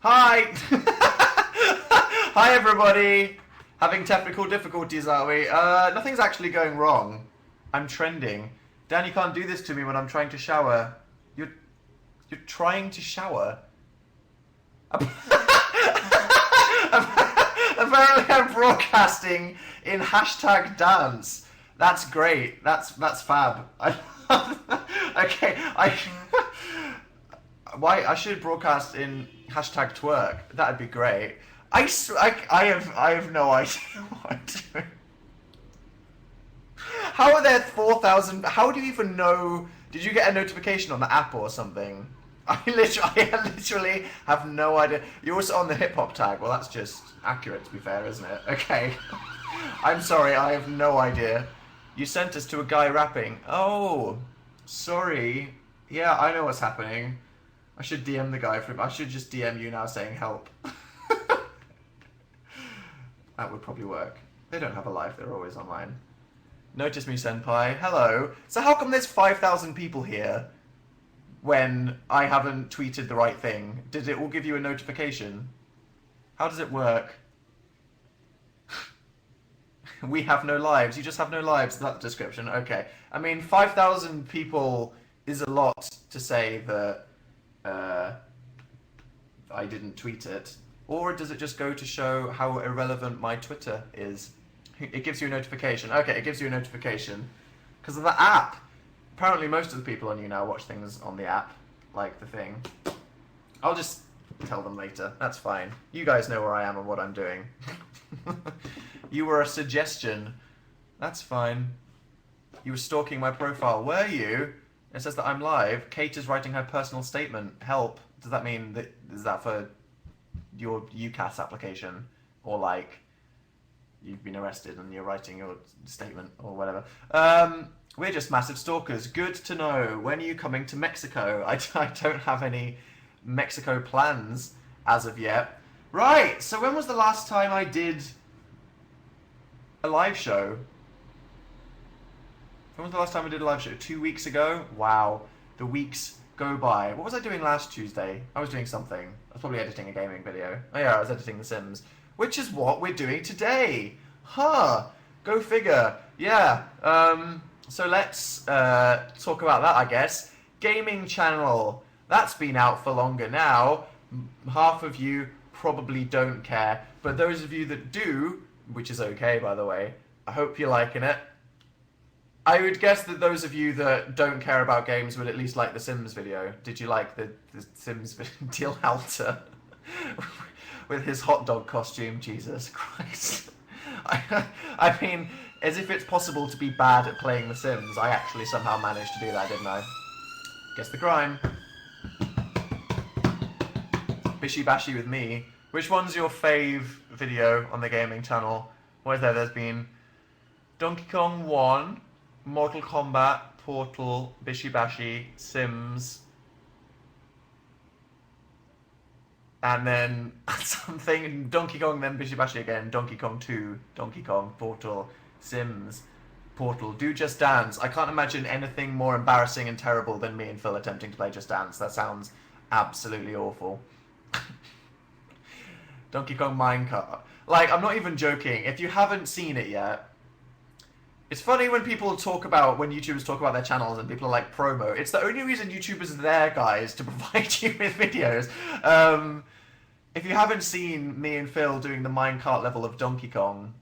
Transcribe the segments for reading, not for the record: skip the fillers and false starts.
Hi! Hi everybody! Having technical difficulties, are we? Nothing's actually going wrong. I'm trending. Dan, you can't do this to me when I'm trying to shower. You're trying to shower? Apparently I'm broadcasting in hashtag dance. That's great. That's fab. Okay, why I should broadcast in hashtag twerk. That'd be great. I have no idea what I'm doing. How are there 4,000? How do you even know? Did you get a notification on the app or something? I literally have no idea. You're also on the hip hop tag. Well, that's just accurate, to be fair, isn't it? Okay. I'm sorry, I have no idea. You sent us to a guy rapping. Oh, sorry. Yeah, I know what's happening. I should DM the guy I should just DM YouNow saying help. That would probably work. They don't have a life, they're always online. Notice me, senpai. Hello. So how come there's 5,000 people here when I haven't tweeted the right thing? Did it all give you a notification? How does it work? We have no lives. You just have no lives. Is that the description? Okay. I mean, 5,000 people is a lot to say that I didn't tweet it. Or does it just go to show how irrelevant my Twitter is? It gives you a notification. Okay, it gives you a notification. Because of the app. Apparently most of the people on YouNow watch things on the app. Like the thing. I'll just tell them later. That's fine. You guys know where I am and what I'm doing. You were a suggestion. That's fine. You were stalking my profile. Were you? It says that I'm live. Kate is writing her personal statement. Help. Does that mean that is that for your UCAS application? Or like you've been arrested and you're writing your statement or whatever. We're just massive stalkers. Good to know. When are you coming to Mexico? I don't have any Mexico plans as of yet. Right, so when was the last time I did a live show? When was the last time I did a live show? 2 weeks ago? Wow, the weeks go by. What was I doing last Tuesday? I was doing something. I was probably editing a gaming video. Oh yeah, I was editing The Sims. Which is what we're doing today. Huh, go figure. Yeah, so let's talk about that, I guess. Gaming channel. That's been out for longer now. Half of you probably don't care. But those of you that do, which is okay, by the way, I hope you're liking it. I would guess that those of you that don't care about games would at least like the Sims video. Did you like the Sims video? Deal Halter with his hot dog costume. Jesus Christ. I mean, as if it's possible to be bad at playing The Sims, I actually somehow managed to do that, didn't I? Guess the crime. Bishy bashy with me. Which one's your fave video on the gaming channel? What is there? There's been Donkey Kong 1, Mortal Kombat, Portal, Bishy bashy, Sims, and then something, Donkey Kong, then Bishy bashy again, Donkey Kong 2, Donkey Kong, Portal, Sims, Portal, Do Just Dance. I can't imagine anything more embarrassing and terrible than me and Phil attempting to play Just Dance. That sounds absolutely awful. Donkey Kong Minecart. Like, I'm not even joking. If you haven't seen it yet, it's funny when people talk about, when YouTubers talk about their channels and people are like, promo. It's the only reason YouTubers are there, guys, to provide you with videos. If you haven't seen me and Phil doing the minecart level of Donkey Kong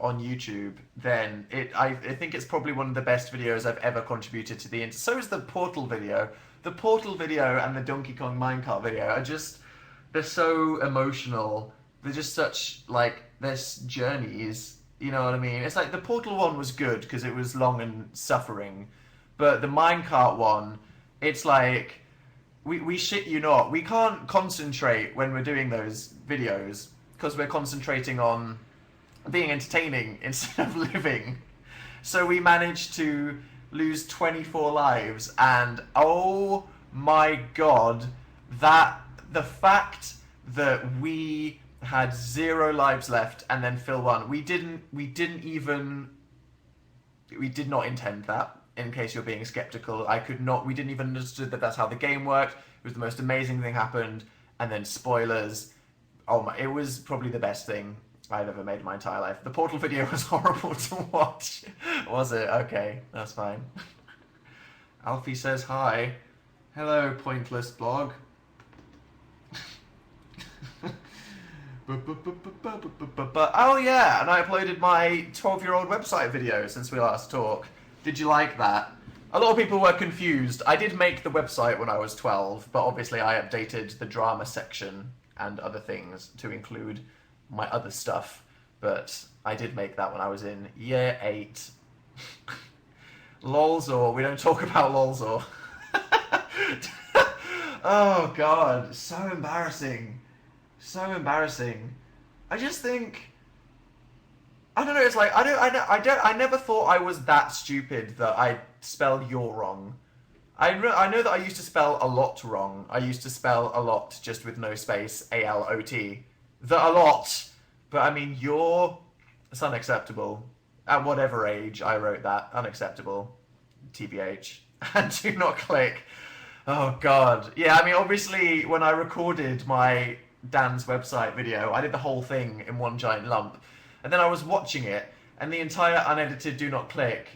on YouTube, then I think it's probably one of the best videos I've ever contributed to the internet. So is the Portal video. The Portal video and the Donkey Kong minecart video are just, they're so emotional. They're just such, like, they're journeys. You know what I mean? It's like the Portal one was good because it was long and suffering. But the minecart one, it's like, we shit you not. We can't concentrate when we're doing those videos because we're concentrating on being entertaining instead of living. So we managed to lose 24 lives, and oh my god, that the fact that we had 0 lives left and then Phil won. We did not intend that, in case you're being skeptical. We didn't even understood that that's how the game worked. It was the most amazing thing happened, and then spoilers. Oh my! It was probably the best thing I've ever made in my entire life. The Portal video was horrible to watch. Was it? Okay, that's fine. Alfie says hi. Hello, pointless blog. Oh yeah, and I uploaded my 12-year-old website video since we last talked. Did you like that? A lot of people were confused. I did make the website when I was 12, but obviously I updated the drama section and other things to include my other stuff. But I did make that when I was in year 8. Lolzor, we don't talk about Lolzor. Oh god, so embarrassing. So embarrassing. I just think, I don't know, it's like, I never thought I was that stupid that I spelled "you're" wrong. I know that I used to spell a lot wrong. I used to spell a lot just with no space, A-L-O-T. The a lot. But I mean, "you're," it's unacceptable. At whatever age I wrote that, unacceptable. TBH. And do not click. Oh god. Yeah, I mean, obviously, when I recorded my Dan's website video, I did the whole thing in one giant lump. And then I was watching it, and the entire unedited do not click,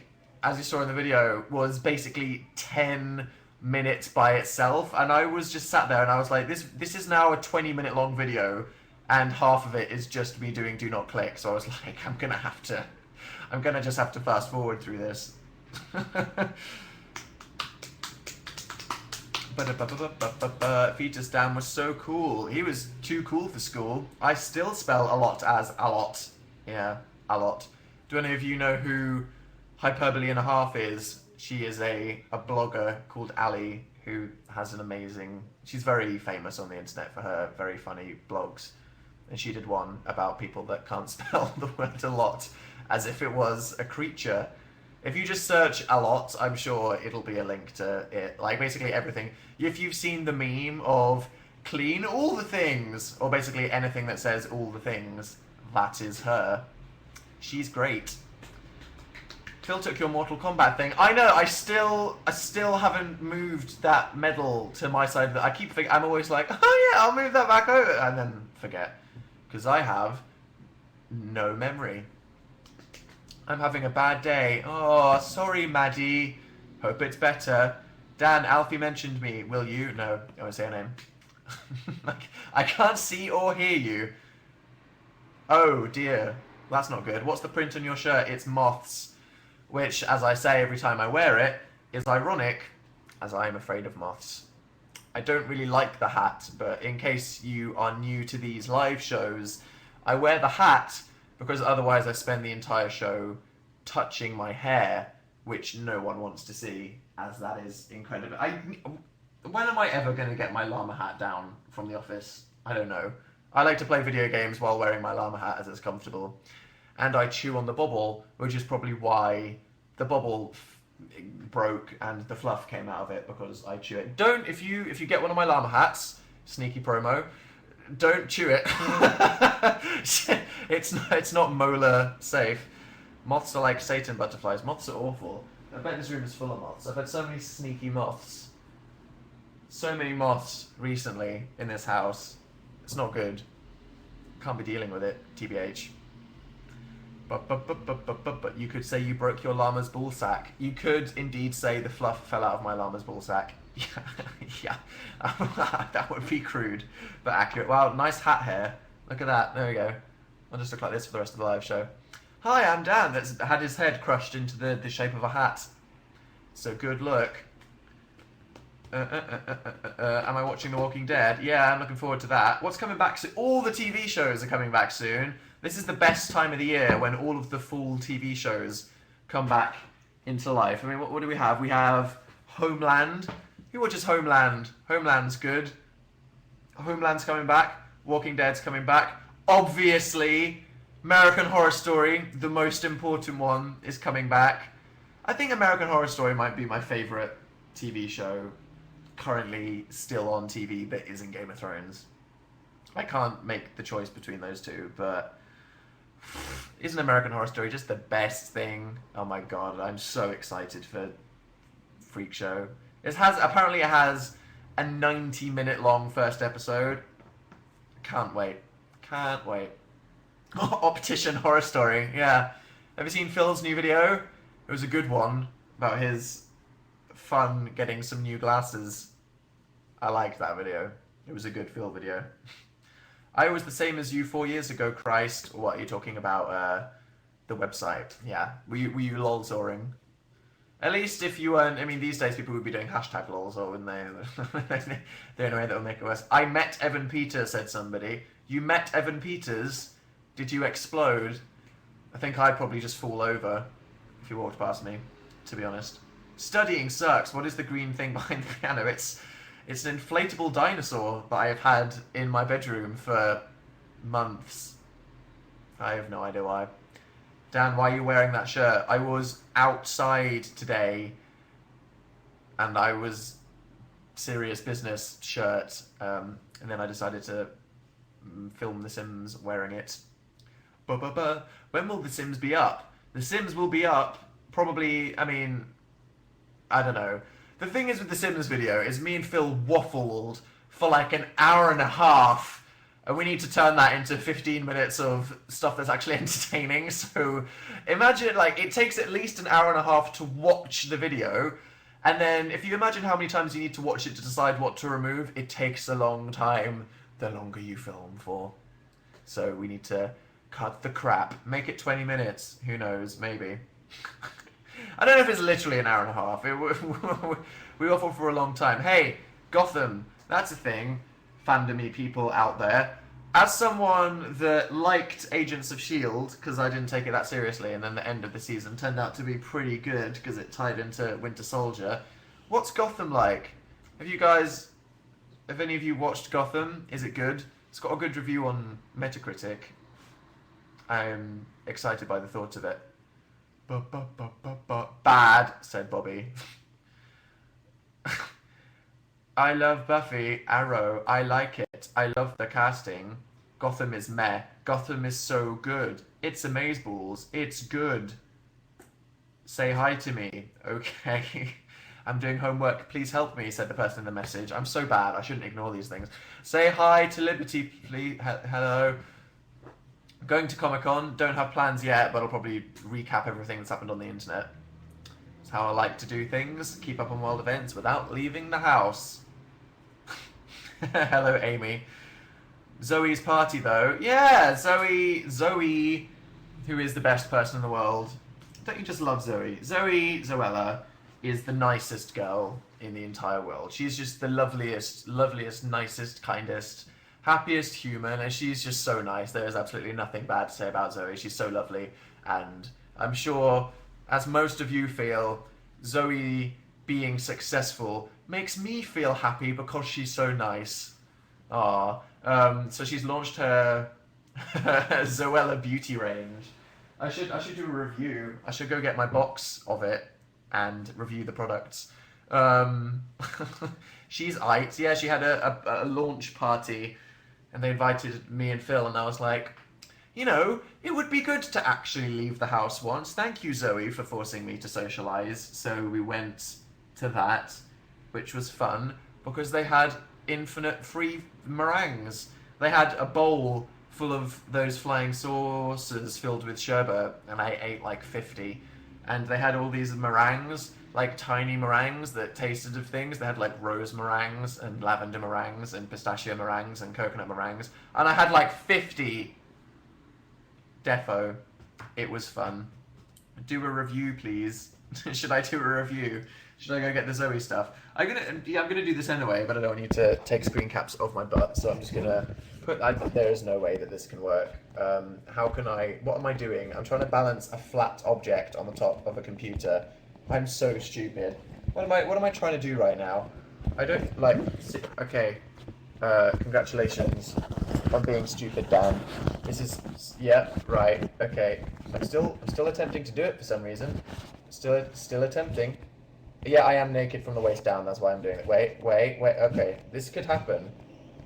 as you saw in the video, was basically 10 minutes by itself. And I was just sat there and I was like, this is now a 20-minute long video, and half of it is just me doing do not click. So I was like, I'm gonna just have to fast forward through this. Fetus Dan was so cool. He was too cool for school. I still spell a lot as a lot. Yeah, a lot. Do any of you know who Hyperbole and a Half is? She is a blogger called Ali who has an amazing... She's very famous on the internet for her very funny blogs. And she did one about people that can't spell the word a lot as if it was a creature. If you just search a lot, I'm sure it'll be a link to it. Like, basically everything. If you've seen the meme of clean all the things, or basically anything that says all the things, that is her. She's great. Phil took your Mortal Kombat thing. I know, I still haven't moved that medal to my side. I keep thinking, I'm always like, oh yeah, I'll move that back over, and then forget. Because I have no memory. I'm having a bad day. Oh, sorry, Maddie. Hope it's better. Dan, Alfie mentioned me. Will you? No, I won't say her name. I can't see or hear you. Oh, dear. That's not good. What's the print on your shirt? It's moths. Which, as I say every time I wear it, is ironic, as I am afraid of moths. I don't really like the hat, but in case you are new to these live shows, I wear the hat because otherwise I spend the entire show touching my hair, which no one wants to see, as that is incredible. When am I ever going to get my llama hat down from the office? I don't know. I like to play video games while wearing my llama hat as it's comfortable. And I chew on the bobble, which is probably why the bobble broke and the fluff came out of it, because I chew it. Don't, if you get one of my llama hats, sneaky promo, don't chew it. It's not molar safe. Moths are like Satan butterflies. Moths are awful. I bet this room is full of moths. I've had so many sneaky moths. So many moths recently in this house. It's not good. Can't be dealing with it, TBH. But you could say you broke your llama's ball sack. You could indeed say the fluff fell out of my llama's ball sack. Yeah. That would be crude, but accurate. Wow, nice hat hair. Look at that. There we go. I'll just look like this for the rest of the live show. Hi, I'm Dan. That's had his head crushed into the shape of a hat. So good look. Am I watching The Walking Dead? Yeah, I'm looking forward to that. What's coming back soon? All the TV shows are coming back soon. This is the best time of the year when all of the full TV shows come back into life. I mean, what do we have? We have Homeland. Who watches Homeland? Homeland's good. Homeland's coming back. Walking Dead's coming back. Obviously, American Horror Story, the most important one, is coming back. I think American Horror Story might be my favourite TV show currently still on TV that isn't Game of Thrones. I can't make the choice between those two, but isn't American Horror Story just the best thing? Oh my god, I'm so excited for Freak Show. Apparently it has a 90-minute long first episode, Can't wait. Can't wait. Optician horror story. Yeah. Have you seen Phil's new video? It was a good one about his fun getting some new glasses. I liked that video. It was a good Phil video. I was the same as you 4 years ago, Christ. What are you talking about? The website. Yeah. Were you lolzoring? At least if you weren't, I mean, these days people would be doing hashtag lols, or wouldn't they? The only way that will make it worse. I met Evan Peters, said somebody. You met Evan Peters? Did you explode? I think I'd probably just fall over if you walked past me, to be honest. Studying sucks. What is the green thing behind the piano? It's an inflatable dinosaur that I have had in my bedroom for months. I have no idea why. Dan, why are you wearing that shirt? I was outside today, and I was serious business shirt, and then I decided to film The Sims wearing it. When will The Sims be up? The Sims will be up probably, I mean, I don't know. The thing is with the Sims video is me and Phil waffled for like an hour and a half, and we need to turn that into 15 minutes of stuff that's actually entertaining. So imagine, like, it takes at least an hour and a half to watch the video, and then if you imagine how many times you need to watch it to decide what to remove, it takes a long time the longer you film for. So we need to cut the crap, make it 20 minutes, who knows, maybe. I don't know if it's literally an hour and a half. We waffle for a long time. Hey, Gotham, that's a thing. Fandom-y people out there. As someone that liked Agents of S.H.I.E.L.D., because I didn't take it that seriously, and then the end of the season turned out to be pretty good because it tied into Winter Soldier, what's Gotham like? Have any of you watched Gotham? Is it good? It's got a good review on Metacritic. I'm excited by the thought of it. Bad, said Bobby. I love Buffy, Arrow, I like it. I love the casting. Gotham is meh. Gotham is so good. It's amazeballs. It's good. Say hi to me. Okay. I'm doing homework. Please help me, said the person in the message. I'm so bad. I shouldn't ignore these things. Say hi to Liberty, please. Hello. Going to Comic-Con. Don't have plans yet, but I'll probably recap everything that's happened on the internet. It's how I like to do things. Keep up on world events without leaving the house. Hello, Amy. Zoe's party, though. Yeah, Zoe, who is the best person in the world. Don't you just love Zoe? Zoella, is the nicest girl in the entire world. She's just the loveliest, nicest, kindest, happiest human, and she's just so nice. There is absolutely nothing bad to say about Zoe. She's so lovely, and I'm sure, as most of you feel, Zoe being successful makes me feel happy because she's so nice. So she's launched her Zoella beauty range. I should do a review. I should go get my box of it and review the products. She's aight. Yeah, she had a launch party, and they invited me and Phil, and I was like, you know, it would be good to actually leave the house once. Thank you, Zoe, for forcing me to socialise. So we went to that, which was fun, because they had infinite free meringues. They had a bowl full of those flying saucers filled with sherbet, and I ate like 50. And they had all these meringues, like tiny meringues that tasted of things. They had like rose meringues and lavender meringues and pistachio meringues and coconut meringues. And I had like 50. Defo. It was fun. Do a review, please. Should I do a review? Should I go get the Zoe stuff? I'm gonna do this anyway, but I don't need to take screen caps of my butt, so I'm just gonna there is no way that this can work. What am I doing? I'm trying to balance a flat object on the top of a computer. I'm so stupid. What am I trying to do right now? I don't like. Okay. Congratulations on being stupid, Dan. This is right. Okay. I'm still attempting to do it for some reason. Still attempting. Yeah, I am naked from the waist down. That's why I'm doing it. Wait. Okay, this could happen.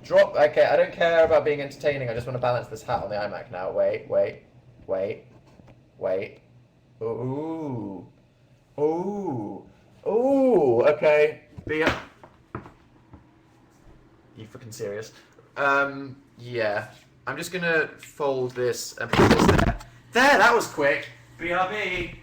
Drop. Okay, I don't care about being entertaining. I just want to balance this hat on the iMac now. Wait. Ooh. Okay. You freaking serious? Yeah. I'm just gonna fold this and put this there. There, that was quick. BRB.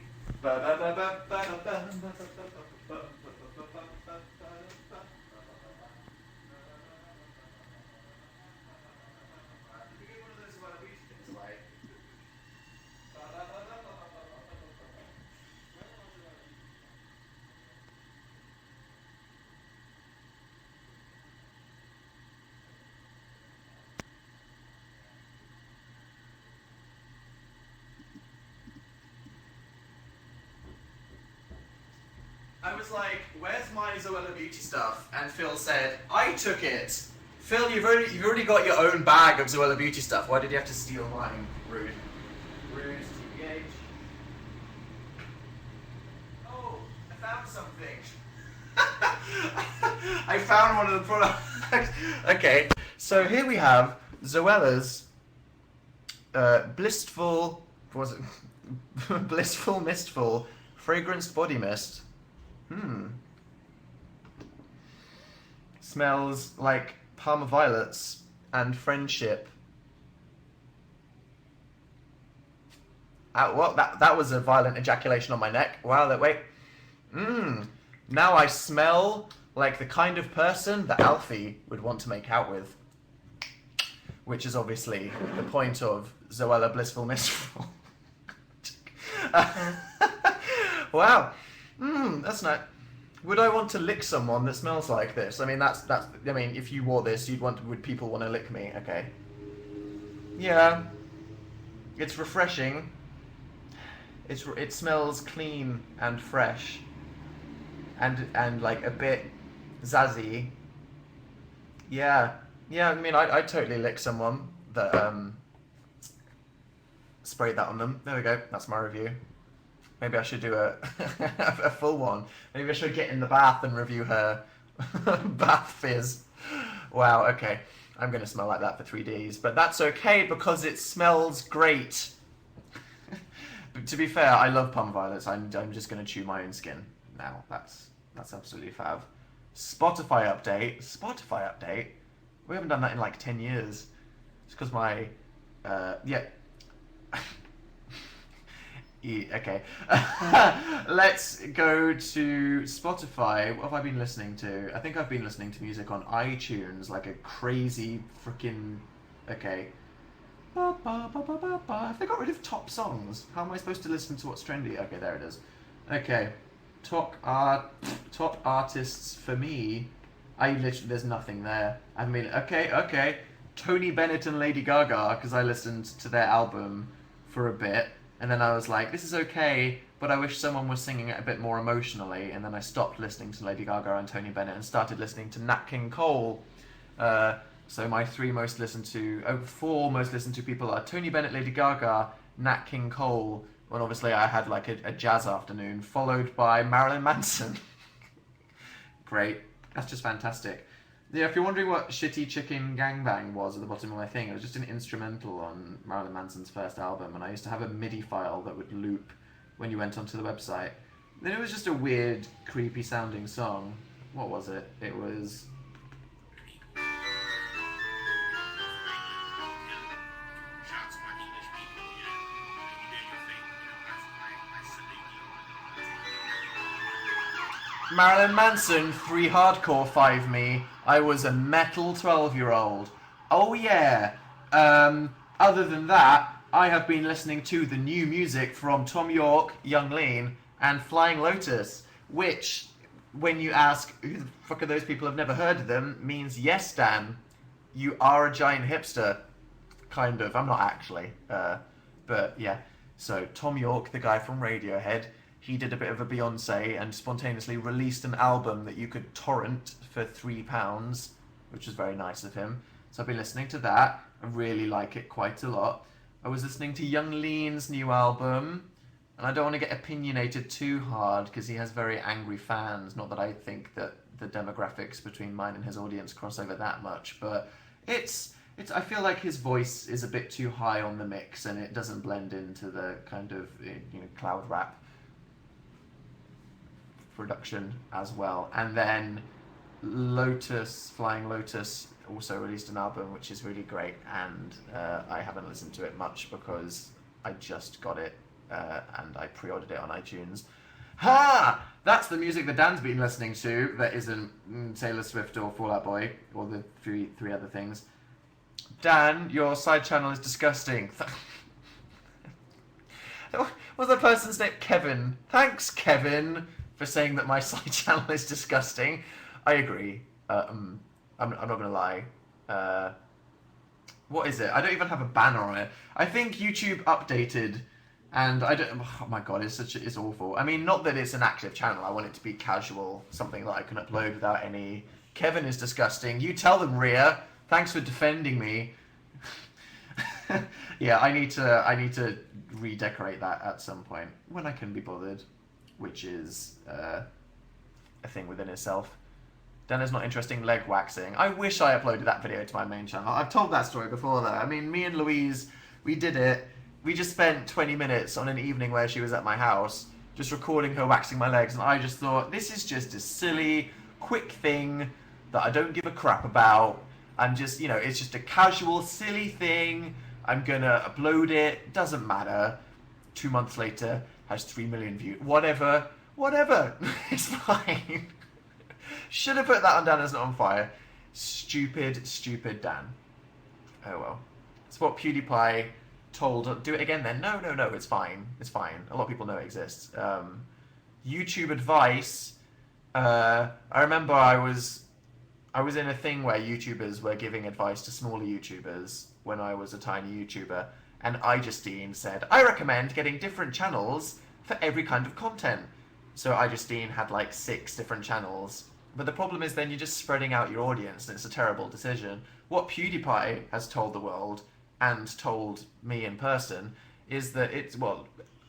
I was like, where's my Zoella Beauty stuff? And Phil said, I took it. Phil, you've already got your own bag of Zoella Beauty stuff. Why did you have to steal mine? Rude. Rude, TBH. Oh, I found something. I found one of the products. Okay, so here we have Zoella's blissful, what was it? Blissful Mistful Fragranced Body Mist. Smells like Parma violets and friendship. What? That was a violent ejaculation on my neck. Wow, wait. Now I smell like the kind of person that Alfie would want to make out with. Which is obviously the point of Zoella Blissful Mistful. Wow. That's nice. Would I want to lick someone that smells like this? I mean, that's. I mean, if you wore this, would people want to lick me? Okay. Yeah. It's refreshing. It smells clean and fresh. And like a bit zazzy. Yeah. Yeah. I mean, I'd totally lick someone that sprayed that on them. There we go. That's my review. Maybe I should do a a full one. Maybe I should get in the bath and review her bath fizz. Wow, okay. I'm going to smell like that for 3 days. But that's okay because it smells great. But to be fair, I love Parma violets. I'm just going to chew my own skin now. That's absolutely fab. Spotify update. Spotify update? We haven't done that in like 10 years. It's because my... yeah... Okay. Let's go to Spotify. What have I been listening to? I think I've been listening to music on iTunes like a crazy freaking... Okay. Have they got rid of top songs? How am I supposed to listen to what's trendy? Okay, there it is. Okay. Top artists for me. There's nothing there. I mean, okay. Tony Bennett and Lady Gaga, because I listened to their album for a bit. And then I was like, this is okay, but I wish someone was singing it a bit more emotionally. And then I stopped listening to Lady Gaga and Tony Bennett and started listening to Nat King Cole. So my four most listened to people are Tony Bennett, Lady Gaga, Nat King Cole. Well, obviously I had like a jazz afternoon, followed by Marilyn Manson. Great. That's just fantastic. Yeah, if you're wondering what Shitty Chicken Gangbang was at the bottom of my thing, it was just an instrumental on Marilyn Manson's first album, and I used to have a MIDI file that would loop when you went onto the website. Then it was just a weird, creepy sounding song. What was it? It was... Marilyn Manson, 3 hardcore, 5 me. I was a metal 12-year-old. Oh yeah. Other than that, I have been listening to the new music from Tom York, Young Lean, and Flying Lotus, which, when you ask who the fuck are those people, have never heard of them, means yes, Dan, you are a giant hipster. Kind of. I'm not actually. But yeah. So Tom York, the guy from Radiohead, he did a bit of a Beyonce and spontaneously released an album that you could torrent for £3, which was very nice of him. So I've been listening to that. I really like it quite a lot. I was listening to Young Lean's new album, and I don't want to get opinionated too hard because he has very angry fans. Not that I think that the demographics between mine and his audience cross over that much, but it's. I feel like his voice is a bit too high on the mix, and it doesn't blend into the kind of cloud rap production as well. And then Flying Lotus also released an album which is really great, and I haven't listened to it much because I just got it and I pre-ordered it on iTunes. Ha! That's the music that Dan's been listening to that isn't Taylor Swift or Fall Out Boy or the three other things. Dan, your side channel is disgusting. What's that person's name? Kevin. Thanks, Kevin, for saying that my side channel is disgusting. I agree. I'm not going to lie. What is it? I don't even have a banner on it. I think YouTube updated, and I don't. Oh my god, it's awful. I mean, not that it's an active channel. I want it to be casual, something that I can upload without any. Kevin is disgusting. You tell them, Rhea. Thanks for defending me. Yeah, I need to redecorate that at some point when I can be bothered, which is a thing within itself. Dana's not interested in leg waxing. I wish I uploaded that video to my main channel. I've told that story before though. I mean, me and Louise, we did it. We just spent 20 minutes on an evening where she was at my house, just recording her waxing my legs, and I just thought, this is just a silly, quick thing that I don't give a crap about. I'm just, it's just a casual, silly thing. I'm gonna upload it. Doesn't matter. 2 months later, has 3 million views. Whatever. It's fine. Should have put that on Dan Is Not On Fire. Stupid Dan. Oh well. It's what PewDiePie told. Do it again then. No. It's fine. A lot of people know it exists. YouTube advice. I remember I was in a thing where YouTubers were giving advice to smaller YouTubers when I was a tiny YouTuber, and iJustine said, I recommend getting different channels for every kind of content. So iJustine had like 6 different channels. But the problem is then you're just spreading out your audience, and it's a terrible decision. What PewDiePie has told the world, and told me in person, is that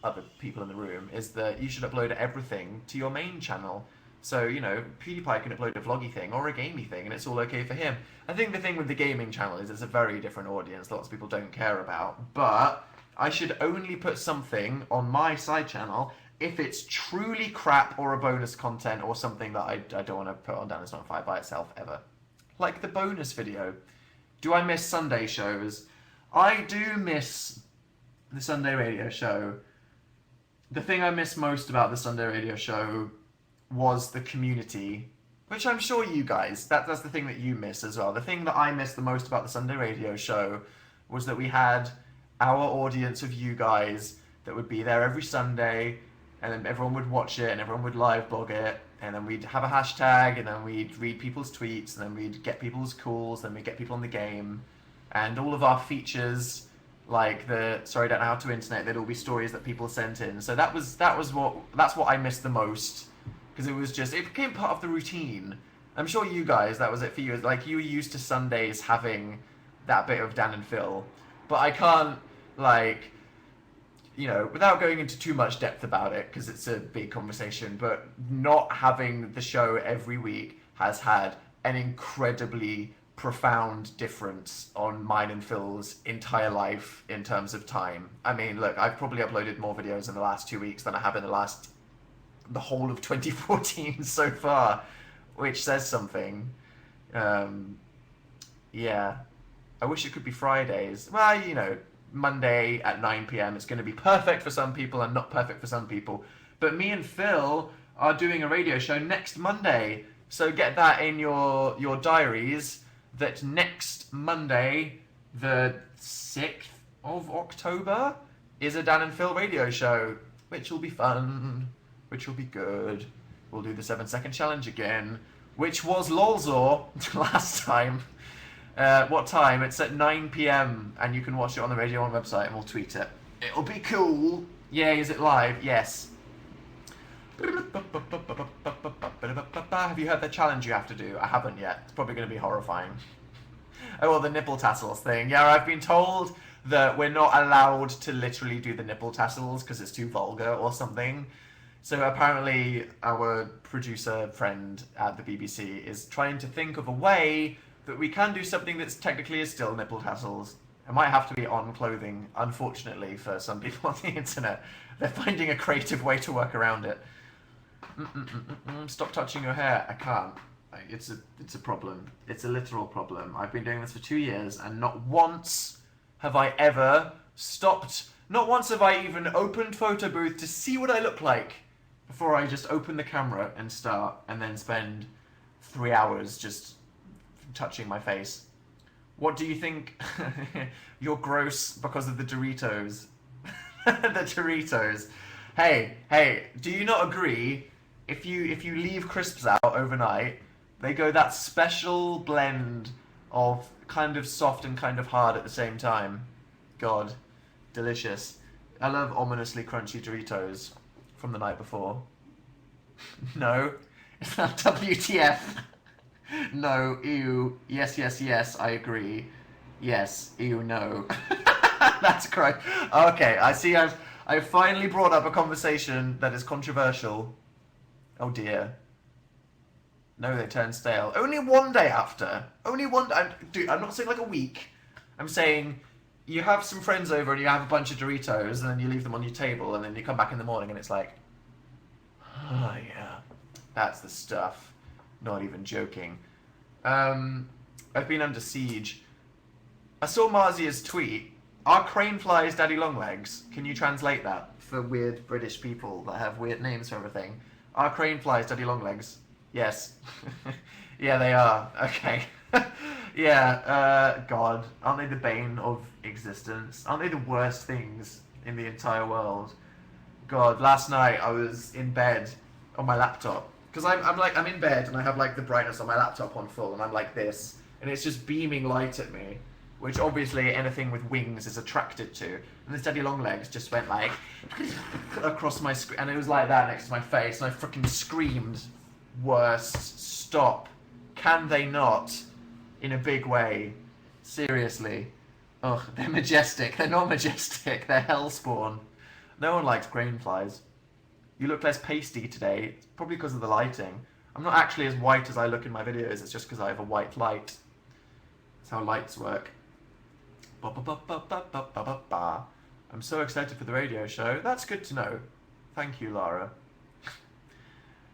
other people in the room, is that you should upload everything to your main channel. So, PewDiePie can upload a vloggy thing or a gamey thing, and it's all okay for him. I think the thing with the gaming channel is it's a very different audience lots of people don't care about. But I should only put something on my side channel if it's truly crap or a bonus content or something that I don't want to put on Dan Is Not On Fire by itself ever. Like the bonus video. Do I miss Sunday shows? I do miss the Sunday radio show. The thing I miss most about the Sunday radio show was the community, which I'm sure you guys, that's the thing that you miss as well. The thing that I miss the most about the Sunday radio show was that we had our audience of you guys that would be there every Sunday, and then everyone would watch it, and everyone would live blog it, and then we'd have a hashtag, and then we'd read people's tweets, and then we'd get people's calls, then we'd get people on the game, and all of our features, like the Sorry Don't Know How to Internet, there'd all be stories that people sent in. So that's what I missed the most. Because it became part of the routine. I'm sure you guys, that was it for you. Like, you were used to Sundays having that bit of Dan and Phil. But I can't, without going into too much depth about it, because it's a big conversation, but not having the show every week has had an incredibly profound difference on mine and Phil's entire life in terms of time. I mean, look, I've probably uploaded more videos in the last 2 weeks than I have in the whole of 2014 so far, which says something. Yeah. I wish it could be Fridays. Well, Monday at 9 p.m. It's going to be perfect for some people and not perfect for some people. But me and Phil are doing a radio show next Monday. So get that in your diaries, that next Monday, the 6th of October, is a Dan and Phil radio show, which will be fun. Which will be good. We'll do the 7-second challenge again, which was Lolzor last time. What time? It's at 9 p.m. and you can watch it on the Radio 1 website, and we'll tweet it. It'll be cool. Yay, is it live? Yes. Have you heard the challenge you have to do? I haven't yet. It's probably going to be horrifying. Oh, well, the nipple tassels thing. Yeah, I've been told that we're not allowed to literally do the nipple tassels because it's too vulgar or something. So apparently our producer friend at the BBC is trying to think of a way that we can do something that's technically is still nipple tassels. It might have to be on clothing, unfortunately, for some people on the internet. They're finding a creative way to work around it. Stop touching your hair. I can't. It's a problem. It's a literal problem. I've been doing this for 2 years, and not once have I ever stopped. Not once have I even opened photo booth to see what I look like before I just open the camera and start, and then spend 3 hours just touching my face. What do you think? You're gross because of the Doritos. The Doritos. Hey, do you not agree? If you leave crisps out overnight, they go that special blend of kind of soft and kind of hard at the same time. God, delicious. I love ominously crunchy Doritos from the night before. No, it's not WTF. No, ew. Yes, I agree. Yes, ew, no. That's correct. Okay, I see I've finally brought up a conversation that is controversial. Oh dear. No, they turn stale. Only one day after. Only one day. I'm not saying like a week. I'm saying you have some friends over and you have a bunch of Doritos and then you leave them on your table and then you come back in the morning and it's like, oh yeah, that's the stuff. Not even joking. I've been under siege. I saw Marzia's tweet. Are crane flies daddy long legs? Can you translate that for weird British people that have weird names for everything? Are crane flies daddy long legs? Yes. Yeah, they are. Okay. Yeah, God. Aren't they the bane of existence? Aren't they the worst things in the entire world? God, last night I was in bed on my laptop. Because I'm in bed and I have like the brightness on my laptop on full and I'm like this. And it's just beaming light at me. Which obviously anything with wings is attracted to. And this daddy long legs just went like across my screen. And it was like that next to my face. And I freaking screamed, worst, stop. Can they not? In a big way. Seriously. Ugh, they're majestic. They're not majestic. They're hellspawn. No one likes crane flies. You look less pasty today. It's probably because of the lighting. I'm not actually as white as I look in my videos. It's just because I have a white light. That's how lights work. I'm so excited for the radio show. That's good to know. Thank you, Lara.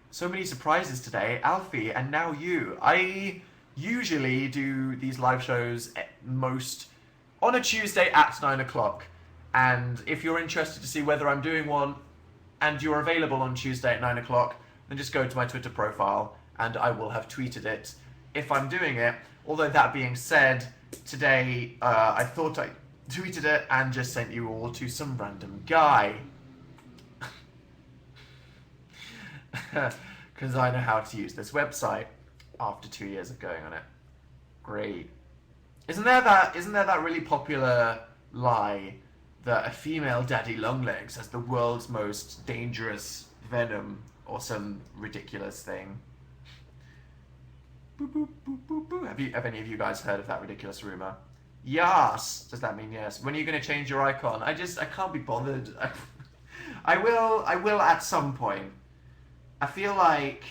So many surprises today. Alfie, and now you. I usually do these live shows most on a Tuesday at 9 o'clock. And if you're interested to see whether I'm doing one and you're available on Tuesday at 9 o'clock, then just go to my Twitter profile and I will have tweeted it if I'm doing it. Although that being said, today I thought I tweeted it and just sent you all to some random guy. Because I know how to use this website after 2 years of going on it. Great. Isn't there that really popular lie that a female daddy longlegs has the world's most dangerous venom or some ridiculous thing? Boop, boop, boop, boop, boop. Have any of you guys heard of that ridiculous rumor? Yes. Does that mean yes? When are you going to change your icon? I can't be bothered. I will at some point. I feel like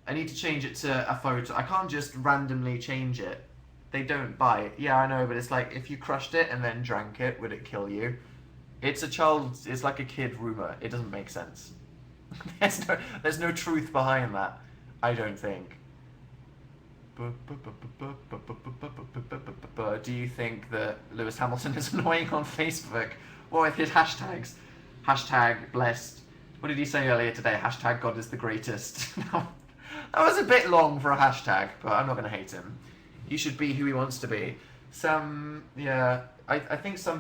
I need to change it to a photo. I can't just randomly change it. They don't bite. Yeah, I know, but it's like if you crushed it and then drank it, would it kill you? It's like a kid rumor. It doesn't make sense. There's no truth behind that, I don't think. Do you think that Lewis Hamilton is annoying on Facebook? What with his hashtags? Hashtag blessed. What did he say earlier today? Hashtag God is the greatest. That was a bit long for a hashtag, but I'm not going to hate him. He should be who he wants to be. I think some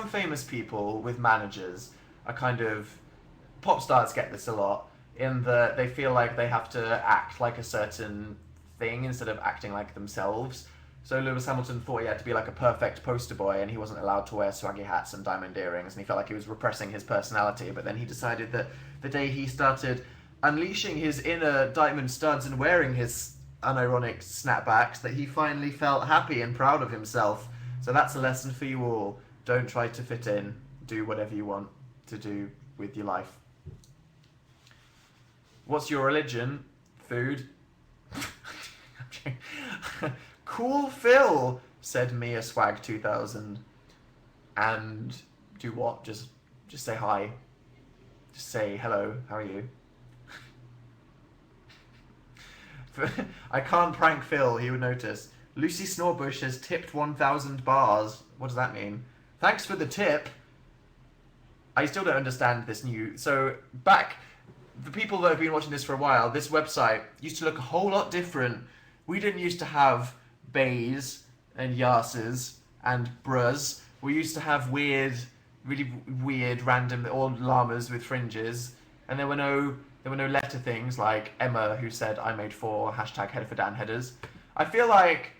famous people with managers are kind of, pop stars get this a lot, in that they feel like they have to act like a certain thing instead of acting like themselves. So Lewis Hamilton thought he had to be like a perfect poster boy and he wasn't allowed to wear swaggy hats and diamond earrings and he felt like he was repressing his personality, but then he decided that the day he started unleashing his inner diamond studs and wearing his unironic snapbacks that he finally felt happy and proud of himself. So that's a lesson for you all. Don't try to fit in. Do whatever you want to do with your life. What's your religion? Food. Cool Phil, said Mia Swag 2000. And do what? Just say hi. Just say hello. How are you? I can't prank Phil, he would notice. Lucy Snorbush has tipped 1,000 bars. What does that mean? Thanks for the tip. I still don't understand this new... So, the people that have been watching this for a while, this website used to look a whole lot different. We didn't used to have bays and yasses and brus. We used to have really weird, random, all llamas with fringes. And there were no letter things like Emma, who said, I made 4 #Header for Dan headers. I feel like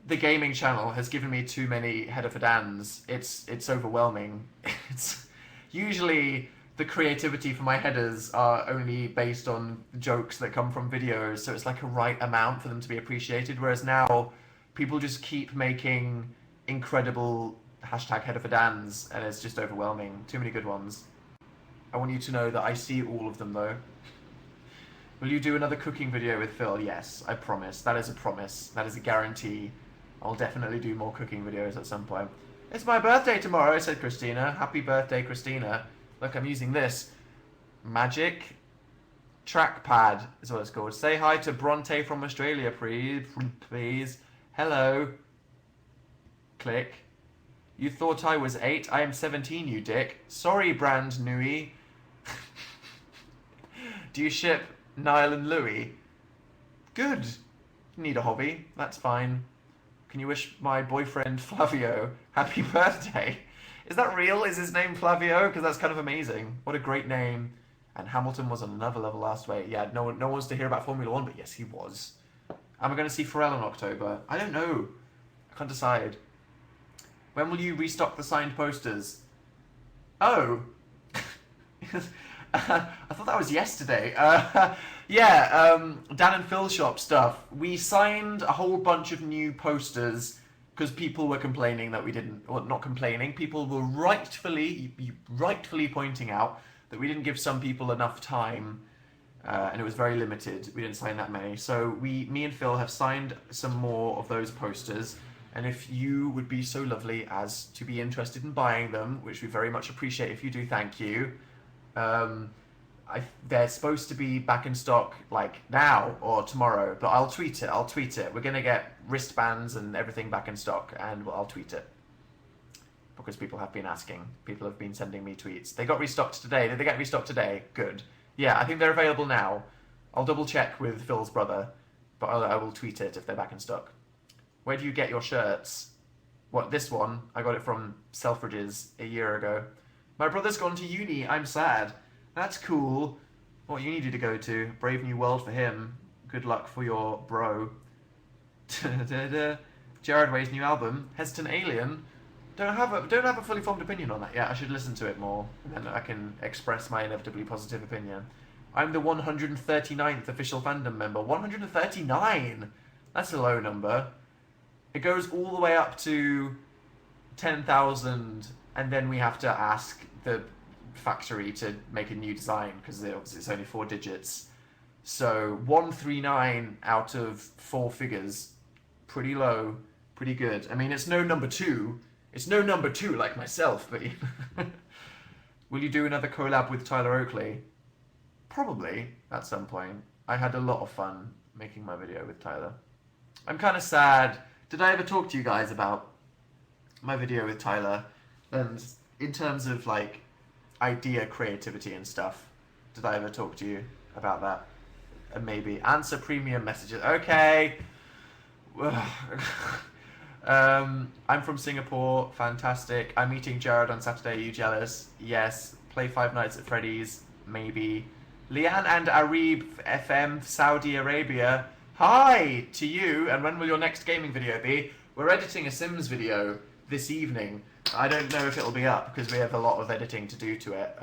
the gaming channel has given me too many Header for Dans. It's overwhelming. It's usually the creativity for my headers are only based on jokes that come from videos, so it's like a right amount for them to be appreciated, whereas now people just keep making incredible #Header for Dans, and it's just overwhelming. Too many good ones. I want you to know that I see all of them, though. Will you do another cooking video with Phil? Yes, I promise. That is a promise. That is a guarantee. I'll definitely do more cooking videos at some point. It's my birthday tomorrow, said Christina. Happy birthday, Christina. Look, I'm using this magic trackpad, is what it's called. Say hi to Bronte from Australia, please. Hello. Click. You thought I was 8? I am 17, you dick. Sorry, Brand Nui. Do you ship Niall and Louis? Good. Need a hobby. That's fine. Can you wish my boyfriend Flavio happy birthday? Is that real? Is his name Flavio? Because that's kind of amazing. What a great name. And Hamilton was on another level last week. Yeah, no one wants to hear about Formula 1, but yes, he was. Am I going to see Pharrell in October? I don't know. I can't decide. When will you restock the signed posters? Oh. I thought that was yesterday. Dan and Phil shop stuff. We signed a whole bunch of new posters because people were complaining that we didn't, well, not complaining, people were rightfully pointing out that we didn't give some people enough time, and it was very limited. We didn't sign that many. So me and Phil have signed some more of those posters, and if you would be so lovely as to be interested in buying them, which we very much appreciate if you do, thank you. They're supposed to be back in stock like now or tomorrow, but I'll tweet it. We're going to get wristbands and everything back in stock, and I'll tweet it. Because people have been asking. People have been sending me tweets. They got restocked today. Did they get restocked today? Good. Yeah, I think they're available now. I'll double check with Phil's brother, but I will tweet it if they're back in stock. Where do you get your shirts? What, this one? I got it from Selfridges a year ago. My brother's gone to uni. I'm sad. That's cool. What uni did he go to? Brave new world for him. Good luck for your bro. Jared Way's new album, Hesitant Alien. Don't have a fully formed opinion on that yet. I should listen to it more, and then I can express my inevitably positive opinion. I'm the 139th official fandom member. 139! That's a low number. It goes all the way up to 10,000, and then we have to ask the factory to make a new design because it's only 4 digits. So 139 out of 4 figures, pretty low, pretty good. I mean, it's no number 2. It's no number 2 like myself, but will you do another collab with Tyler Oakley? Probably at some point. I had a lot of fun making my video with Tyler. I'm kind of sad. Did I ever talk to you guys about my video with Tyler? And in terms of like idea creativity and stuff, did I ever talk to you about that? And maybe answer premium messages. Okay. I'm from Singapore. Fantastic. I'm meeting Jared on Saturday. Are you jealous? Yes. Play Five Nights at Freddy's. Maybe. Leanne and Arib FM, Saudi Arabia. Hi to you. And when will your next gaming video be? We're editing a Sims video this evening. I don't know if it'll be up because we have a lot of editing to do to it.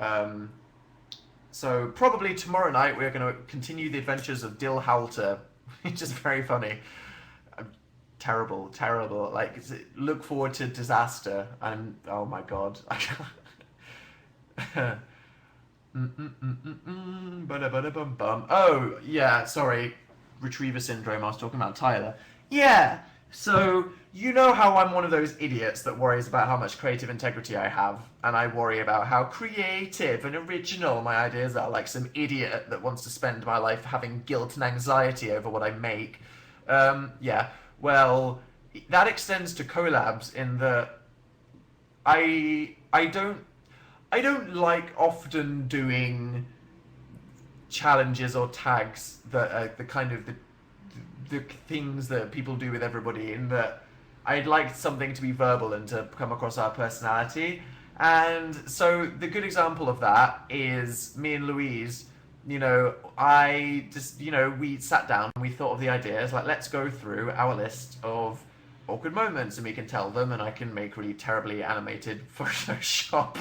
So probably tomorrow night we're going to continue the adventures of Dill Halter, which is very funny. Terrible. Like, look forward to disaster. And oh my god. Oh yeah, sorry. Retriever syndrome. I was talking about Tyler. Yeah. So, you know how I'm one of those idiots that worries about how much creative integrity I have, and I worry about how creative and original my ideas are, like some idiot that wants to spend my life having guilt and anxiety over what I make. Yeah, well, that extends to collabs in that I don't like often doing challenges or tags that are the kind of the things that people do with everybody, in that I'd like something to be verbal and to come across our personality. And so the good example of that is me and Louise. I just, we sat down and we thought of the ideas, like, let's go through our list of awkward moments and we can tell them, and I can make really terribly animated Photoshop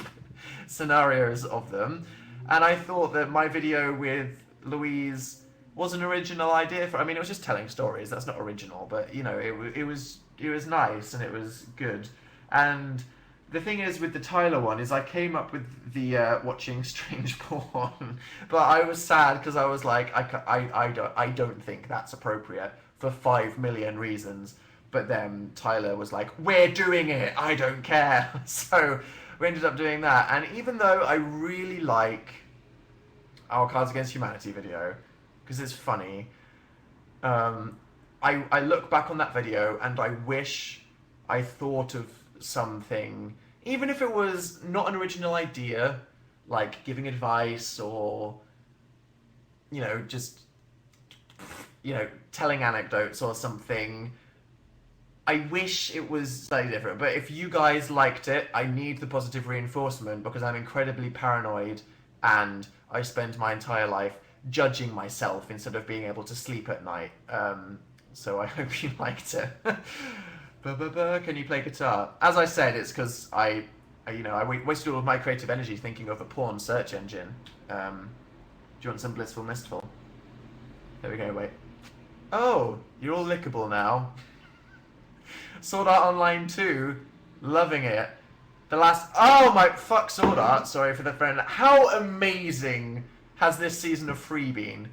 scenarios of them. And I thought that my video with Louise was an original idea I mean, it was just telling stories. That's not original, but it was nice and it was good. And the thing is with the Tyler one is I came up with the watching strange porn, but I was sad because I was like, I don't think that's appropriate for 5 million reasons. But then Tyler was like, we're doing it, I don't care. So we ended up doing that. And even though I really like our Cards Against Humanity video, because it's funny, I look back on that video and I wish I thought of something, even if it was not an original idea, like giving advice or, just, telling anecdotes or something. I wish it was slightly different, but if you guys liked it, I need the positive reinforcement because I'm incredibly paranoid and I spend my entire life judging myself instead of being able to sleep at night. So I hope you liked it. Can you play guitar? As I said, it's because I wasted all of my creative energy thinking of a porn search engine. Do you want some Blissful Mistful? There we go, wait. Oh, you're all lickable now. Sword Art Online 2, loving it. Oh my, fuck Sword Art, sorry for the friend. How amazing has this season of Free been?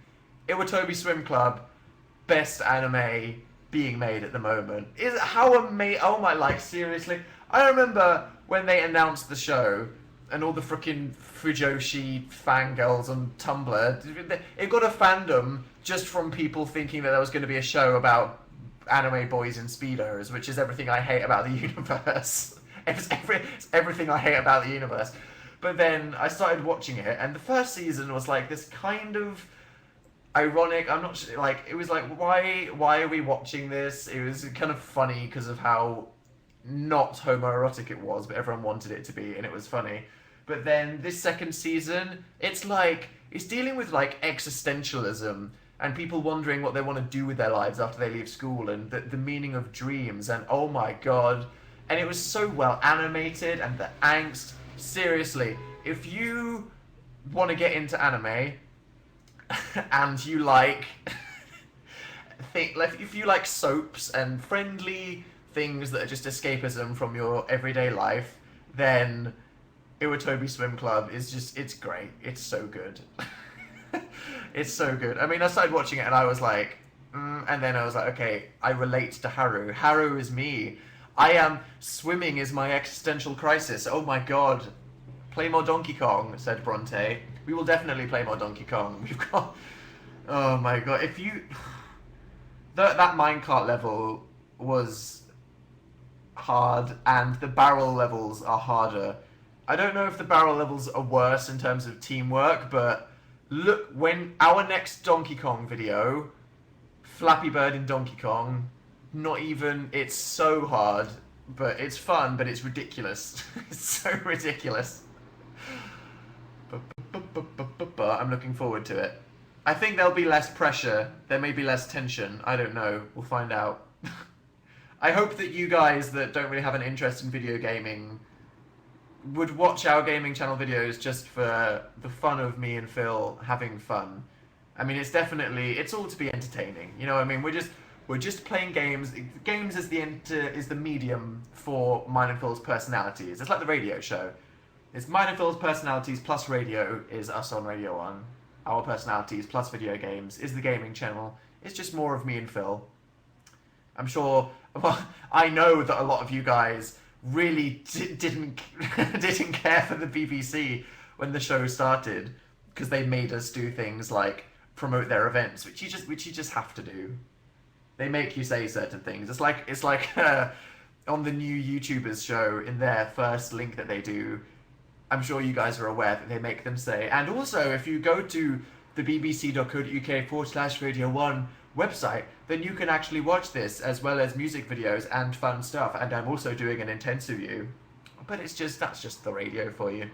Iwatobi Swim Club, best anime being made at the moment. Oh my, like, seriously? I remember when they announced the show and all the freaking Fujoshi fangirls on Tumblr, it got a fandom just from people thinking that there was going to be a show about anime boys in speedos, which is everything I hate about the universe. It's everything I hate about the universe. But then I started watching it, and the first season was like this kind of ironic. I'm not sure, like, it was like, why are we watching this? It was kind of funny because of how not homoerotic it was, but everyone wanted it to be, and it was funny. But then this second season, it's dealing with like existentialism and people wondering what they want to do with their lives after they leave school, and the meaning of dreams, and oh my god. And it was so well animated, and the angst. Seriously, if you want to get into anime, and you like... if you like soaps and friendly things that are just escapism from your everyday life, then Iwatobi Swim Club is just... it's great. It's so good. It's so good. I mean, I started watching it and I was like, and then I was like, okay, I relate to Haru. Haru is me. Swimming is my existential crisis. Oh my god. Play more Donkey Kong, said Bronte. We will definitely play more Donkey Kong. We've got... oh my god. If you... that minecart level was hard, and the barrel levels are harder. I don't know if the barrel levels are worse in terms of teamwork, but... look, when our next Donkey Kong video, Flappy Bird in Donkey Kong, not even, it's so hard, but it's fun, but it's ridiculous. It's so ridiculous. I'm looking forward to it. I think there'll be less pressure, there may be less tension, I don't know, we'll find out. I hope that you guys that don't really have an interest in video gaming would watch our gaming channel videos just for the fun of me and Phil having fun. I mean, it's all to be entertaining. You know what I mean? We're just playing games. Games is the medium for mine and Phil's personalities. It's like the radio show. It's mine and Phil's personalities plus radio is us on Radio 1. Our personalities plus video games is the gaming channel. It's just more of me and Phil. I'm sure Well, I know that a lot of you guys really didn't didn't care for the BBC when the show started because they made us do things like promote their events, which you just have to do. They make you say certain things. It's like on the new YouTubers show in their first link that they do. I'm sure you guys are aware that they make them say, and also if you go to the bbc.co.uk/Radio 1 website, then you can actually watch this as well as music videos and fun stuff. And I'm also doing an intensive view. But that's just the radio for you.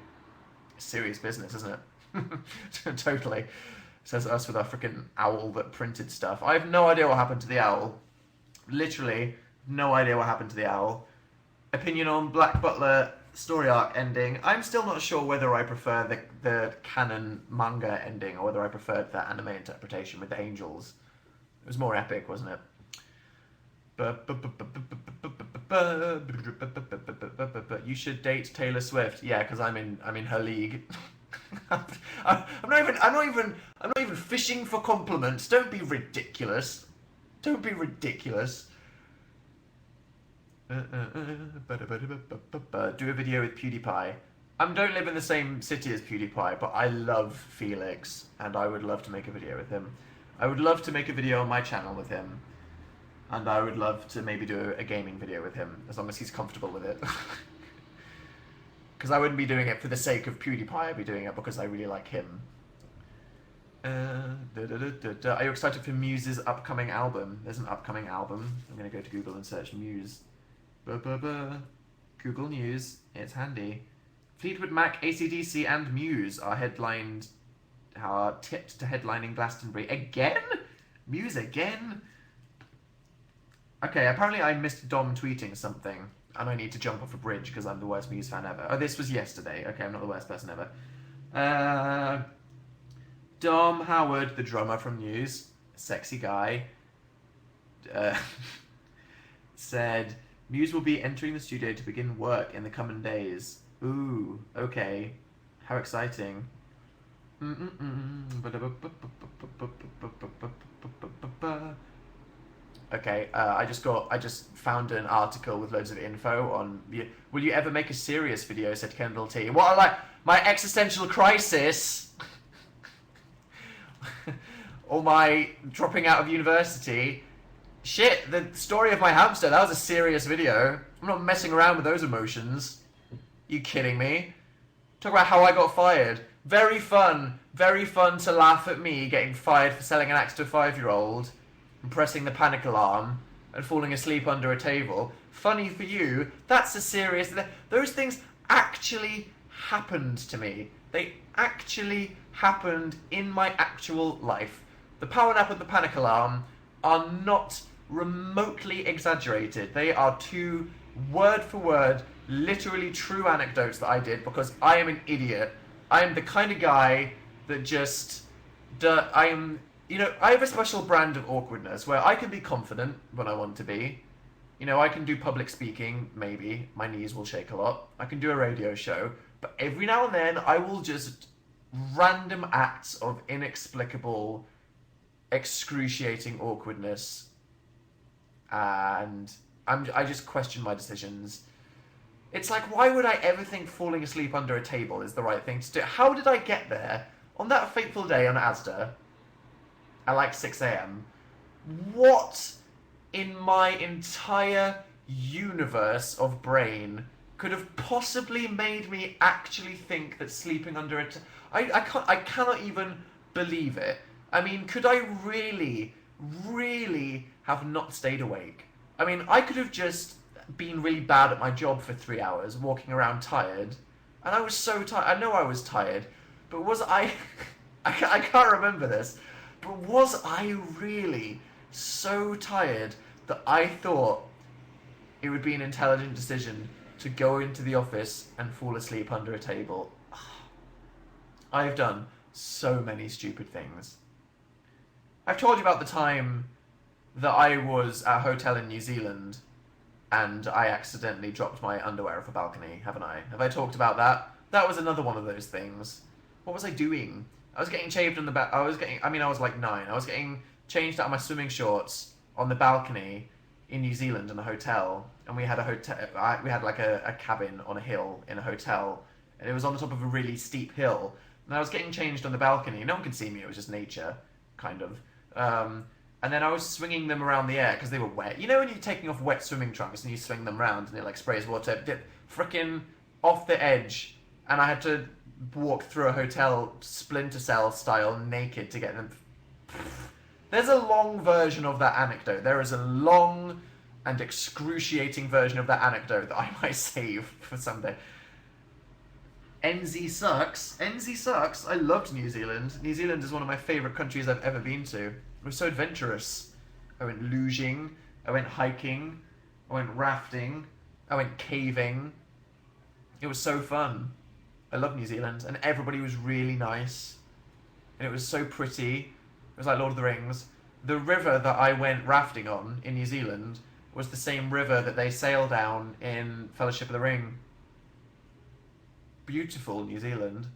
Serious business, isn't it? Totally. Says us with our freaking owl that printed stuff. I have no idea what happened to the owl. Literally, no idea what happened to the owl. Opinion on Black Butler story arc ending. I'm still not sure whether I prefer the canon manga ending or whether I preferred that anime interpretation with the angels. It was more epic, wasn't it? You should date Taylor Swift. Yeah, because I'm in her league. I'm not even fishing for compliments. Don't be ridiculous. Don't be ridiculous. Do a video with PewDiePie. I don't live in the same city as PewDiePie, but I love Felix, and I would love to make a video with him. I would love to make a video on my channel with him, and I would love to maybe do a gaming video with him, as long as he's comfortable with it. Because I wouldn't be doing it for the sake of PewDiePie, I'd be doing it because I really like him. Are you excited for Muse's upcoming album? There's an upcoming album. I'm going to go to Google and search Muse. Google News, it's handy. Fleetwood Mac, AC/DC, and Muse are tipped to headlining Glastonbury again. Muse again. Okay, apparently I missed Dom tweeting something, and I need to jump off a bridge because I'm the worst Muse fan ever. Oh, this was yesterday. Okay, I'm not the worst person ever. Dom Howard, the drummer from Muse, sexy guy, said Muse will be entering the studio to begin work in the coming days. Ooh, okay. How exciting. Okay, I just found an article with loads of info on... Will you ever make a serious video, said Kendall T. What, like, my existential crisis? Or my dropping out of university? Shit, the story of my hamster, that was a serious video. I'm not messing around with those emotions. You kidding me? Talk about how I got fired. Very fun to laugh at me getting fired for selling an axe to a 5-year-old and pressing the panic alarm and falling asleep under a table. Funny for you, that's a serious... Those things actually happened to me. They actually happened in my actual life. The power nap and the panic alarm are not remotely exaggerated. They are two word for word, literally true anecdotes that I did because I am an idiot. I am the kind of guy that just... I have a special brand of awkwardness where I can be confident when I want to be. You know, I can do public speaking, maybe. My knees will shake a lot. I can do a radio show. But every now and then, I will just... random acts of inexplicable, excruciating awkwardness. And I just question my decisions. It's like, why would I ever think falling asleep under a table is the right thing to do? How did I get there on that fateful day on Asda at like 6 a.m? What in my entire universe of brain could have possibly made me actually think that sleeping under a I cannot even believe it. I mean, could I really have not stayed awake? I mean, I could have just been really bad at my job for 3 hours, walking around tired, and I was so tired. I know I was tired, but was I... I can't remember this, but was I really so tired that I thought it would be an intelligent decision to go into the office and fall asleep under a table? I have done so many stupid things. I've told you about the time that I was at a hotel in New Zealand and I accidentally dropped my underwear off a balcony, haven't I? Have I talked about that? That was another one of those things. What was I doing? I was getting shaved on the I was like 9. I was getting changed out of my swimming shorts on the balcony in New Zealand in a hotel, and we had a hotel. We had like a cabin on a hill in a hotel, and it was on the top of a really steep hill. And I was getting changed on the balcony. No one could see me. It was just nature, kind of. And then I was swinging them around the air because they were wet. You know when you're taking off wet swimming trunks and you swing them around and it like sprays water, frickin' off the edge, and I had to walk through a hotel Splinter Cell style naked to get them. There's a long version of that anecdote. There is a long and excruciating version of that anecdote that I might save for someday. NZ sucks. NZ sucks. I loved New Zealand. New Zealand is one of my favourite countries I've ever been to. It was so adventurous. I went luging. I went hiking. I went rafting. I went caving. It was so fun. I love New Zealand, and everybody was really nice, and it was so pretty. It was like Lord of the Rings. The river that I went rafting on in New Zealand was the same river that they sail down in Fellowship of the Ring. Beautiful New Zealand.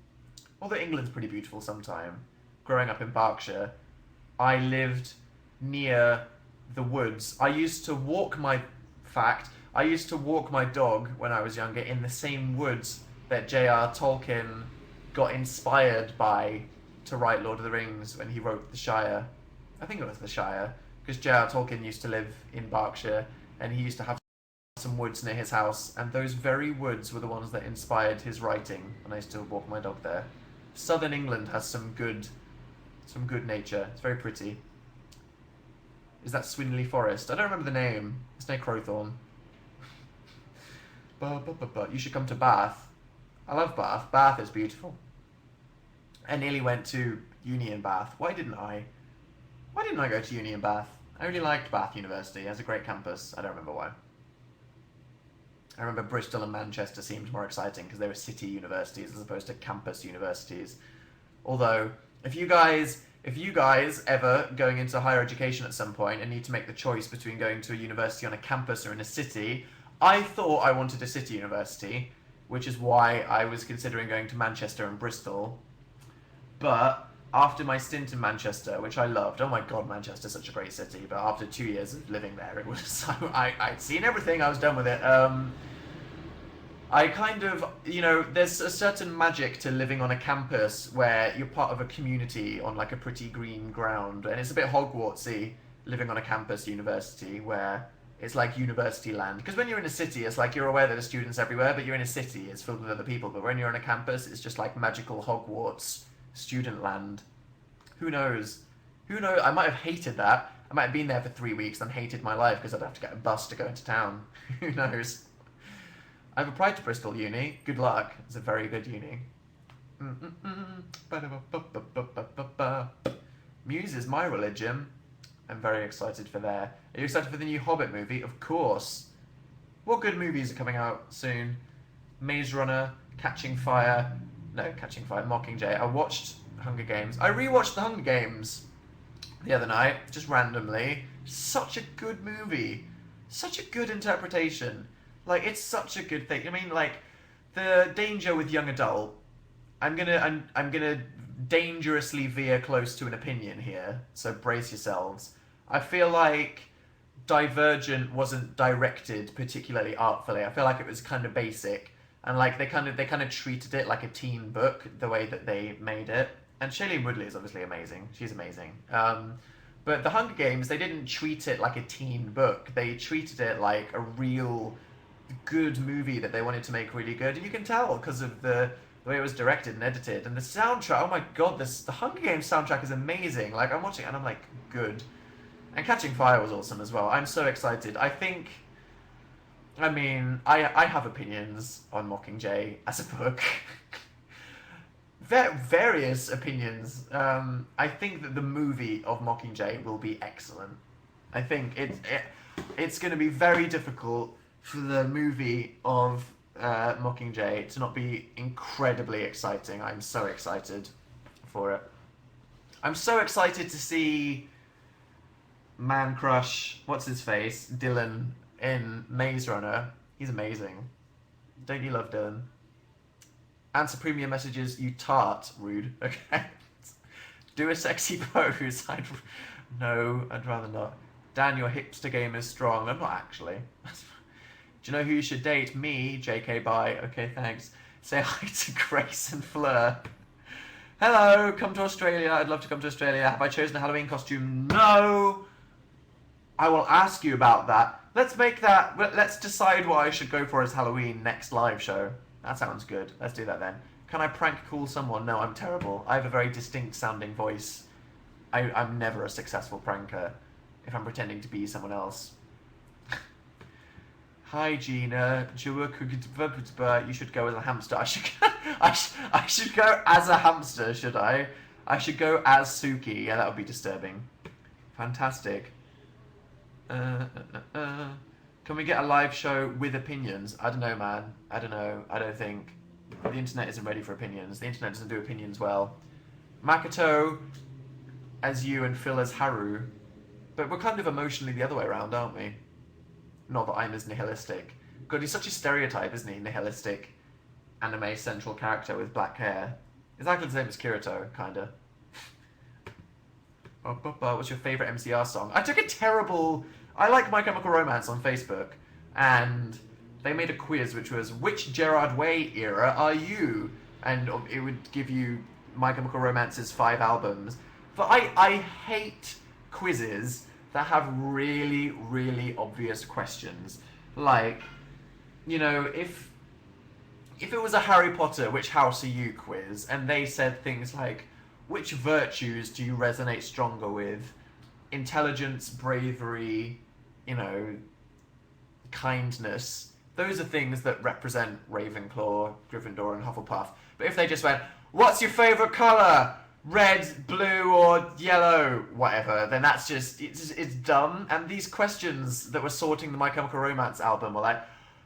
Although England's pretty beautiful sometime. Growing up in Berkshire, I lived near the woods. I used to walk my dog when I was younger in the same woods that J.R. Tolkien got inspired by to write Lord of the Rings when he wrote The Shire. I think it was The Shire, because J.R. Tolkien used to live in Berkshire, and he used to have some woods near his house, and those very woods were the ones that inspired his writing, and I used to walk my dog there. Southern England has some good nature. It's very pretty. Is that Swinley Forest? I don't remember the name. It's near Crowthorne. You should come to Bath. I love Bath. Bath is beautiful. I nearly went to uni in Bath. Why didn't I? Why didn't I go to uni in Bath? I really liked Bath University. It has a great campus. I don't remember why. I remember Bristol and Manchester seemed more exciting because they were city universities as opposed to campus universities. Although, if you guys ever going into higher education at some point and need to make the choice between going to a university on a campus or in a city, I thought I wanted a city university, which is why I was considering going to Manchester and Bristol. But after my stint in Manchester, which I loved, oh my god, Manchester's such a great city, but after 2 years of living there, it was so, I'd seen everything, I was done with it. I kind of, there's a certain magic to living on a campus where you're part of a community on like a pretty green ground, and it's a bit Hogwartsy living on a campus university where it's like university land. Because when you're in a city, it's like you're aware that there's students everywhere, but you're in a city, it's filled with other people. But when you're on a campus, it's just like magical Hogwarts student land. Who knows? I might have hated that. I might have been there for 3 weeks and hated my life because I'd have to get a bus to go into town. Who knows? I've applied to Bristol Uni. Good luck. It's a very good uni. Muse is my religion. I'm very excited for there. Are you excited for the new Hobbit movie? Of course. What good movies are coming out soon? Maze Runner, Mockingjay. I watched Hunger Games. I rewatched The Hunger Games the other night, just randomly. Such a good movie. Such a good interpretation. Like, it's such a good thing. I mean, like, the danger with young adult. I'm gonna dangerously veer close to an opinion here, so brace yourselves. I feel like Divergent wasn't directed particularly artfully. I feel like it was kind of basic, and like they kind of treated it like a teen book the way that they made it. And Shailene Woodley is obviously amazing. She's amazing. But The Hunger Games, they didn't treat it like a teen book. They treated it like a real good movie that they wanted to make really good, and you can tell because of the way it was directed and edited, and the soundtrack. Oh my god, the Hunger Games soundtrack is amazing. Like, I'm watching it and I'm like, good. And Catching Fire was awesome as well. I'm so excited. I have opinions on Mockingjay as a book. Various opinions. I think that the movie of Mockingjay will be excellent. I think it's going to be very difficult for the movie of Mockingjay to not be incredibly exciting. I'm so excited for it. I'm so excited to see man crush, what's his face, Dylan in Maze Runner. He's amazing. Don't you love Dylan? Answer premium messages, you tart. Rude. Okay. Do a sexy pose. I'd rather not. Dan, your hipster game is strong. I'm not actually. Do you know who you should date? Me, JK, bye. Okay, thanks. Say hi to Grace and Fleur. Hello, come to Australia. I'd love to come to Australia. Have I chosen a Halloween costume? No. I will ask you about that. Let's decide what I should go for as Halloween next live show. That sounds good. Let's do that then. Can I prank call someone? No, I'm terrible. I have a very distinct sounding voice. I'm never a successful pranker if I'm pretending to be someone else. Hi Gina, you should go as a hamster. I should go as a hamster, should I? I should go as Suki. Yeah, that would be disturbing. Fantastic. Can we get a live show with opinions? I don't know, man. I don't know. I don't think. The internet isn't ready for opinions. The internet doesn't do opinions well. Makoto as you and Phil as Haru. But we're kind of emotionally the other way around, aren't we? Not that I'm as nihilistic. God, he's such a stereotype, isn't he? Nihilistic anime central character with black hair. Exactly the same as Kirito, kinda. What's your favourite MCR song? I like My Chemical Romance on Facebook, and they made a quiz which was, which Gerard Way era are you? And it would give you My Chemical Romance's 5 albums. But I hate quizzes that have really, really obvious questions. Like, you know, if it was a Harry Potter, which house are you quiz, and they said things like, which virtues do you resonate stronger with? Intelligence, bravery, you know, kindness. Those are things that represent Ravenclaw, Gryffindor, and Hufflepuff. But if they just went, what's your favourite colour? Red, blue, or yellow, whatever, then that's just, it's dumb. And these questions that were sorting the My Chemical Romance album were like,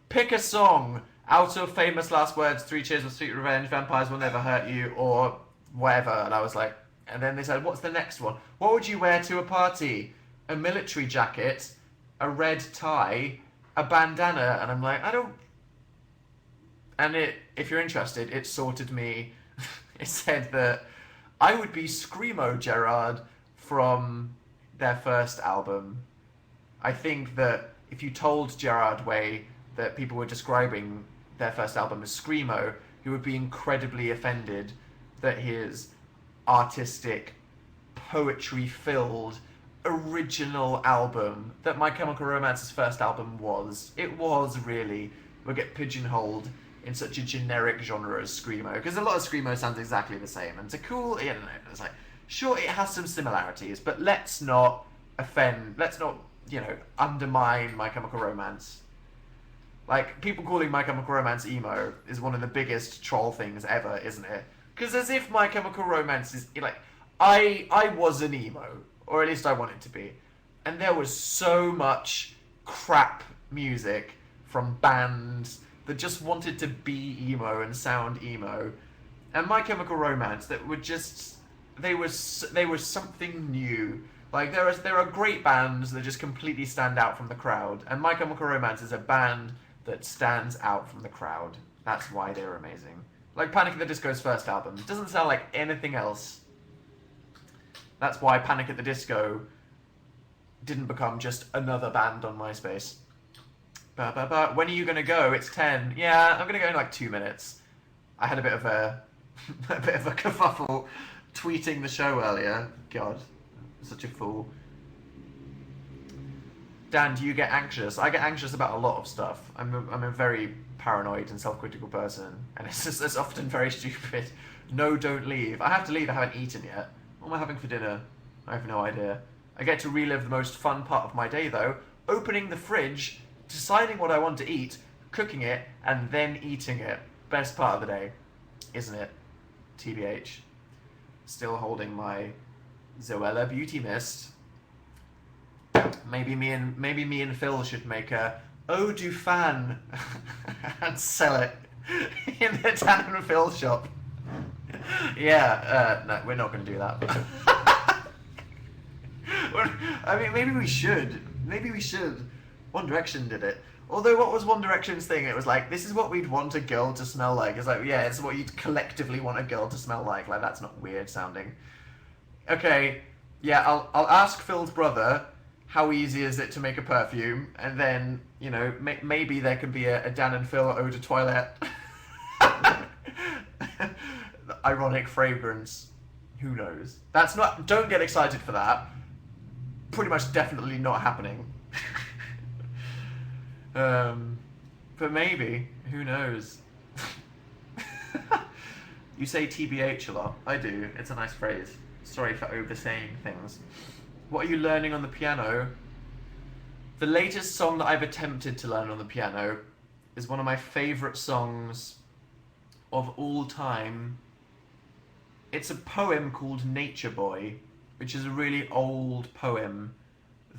pick a song out of Famous Last Words, 3 Cheers for Sweet Revenge, Vampires Will Never Hurt You, or whatever. And I was like, and then they said, what's the next one? What would you wear to a party? A military jacket, a red tie, a bandana. And I'm like, I don't... And if you're interested, it sorted me. It said that I would be Screamo Gerard from their first album. I think that if you told Gerard Way that people were describing their first album as Screamo, he would be incredibly offended that his artistic, poetry-filled, original album, that My Chemical Romance's first album was. It was really, would get pigeonholed in such a generic genre as Screamo, because a lot of Screamo sounds exactly the same, and it's a cool, I don't know, it's like, sure, it has some similarities, but let's not offend, let's not, you know, undermine My Chemical Romance. Like, people calling My Chemical Romance emo is one of the biggest troll things ever, isn't it? Because as if My Chemical Romance is, like, I was an emo, or at least I wanted to be, and there was so much crap music from bands that just wanted to be emo and sound emo, and My Chemical Romance that were just, they were something new. Like, there are great bands that just completely stand out from the crowd, and My Chemical Romance is a band that stands out from the crowd. That's why they're amazing. Like Panic at the Disco's first album. It doesn't sound like anything else. That's why Panic at the Disco didn't become just another band on MySpace. When are you going to go? It's 10. Yeah, I'm going to go in like 2 minutes. I had a bit of a kerfuffle tweeting the show earlier. God, I'm such a fool. Dan, do you get anxious? I get anxious about a lot of stuff. I'm a very paranoid and self-critical person, and it's often very stupid. No, don't leave. I have to leave. I haven't eaten yet. What am I having for dinner? I have no idea. I get to relive the most fun part of my day, though. Opening the fridge, deciding what I want to eat, cooking it, and then eating it. Best part of the day, isn't it? TBH. Still holding my Zoella Beauty Mist. Maybe me and Phil should make a eau du fan and sell it in the Dan and Phil shop. Yeah, no, we're not going to do that. I mean, maybe we should. Maybe we should. One Direction did it. Although, what was One Direction's thing? It was like, this is what we'd want a girl to smell like. It's like, yeah, it's what you'd collectively want a girl to smell like. Like, that's not weird sounding. Okay, yeah, I'll ask Phil's brother, how easy is it to make a perfume, and then, you know, maybe there could be a Dan and Phil eau de toilette. Ironic fragrance. Who knows? That's not. Don't get excited for that. Pretty much definitely not happening. But maybe. Who knows? You say TBH a lot. I do. It's a nice phrase. Sorry for oversaying things. What are you learning on the piano? The latest song that I've attempted to learn on the piano is one of my favourite songs of all time. It's a poem called Nature Boy, which is a really old poem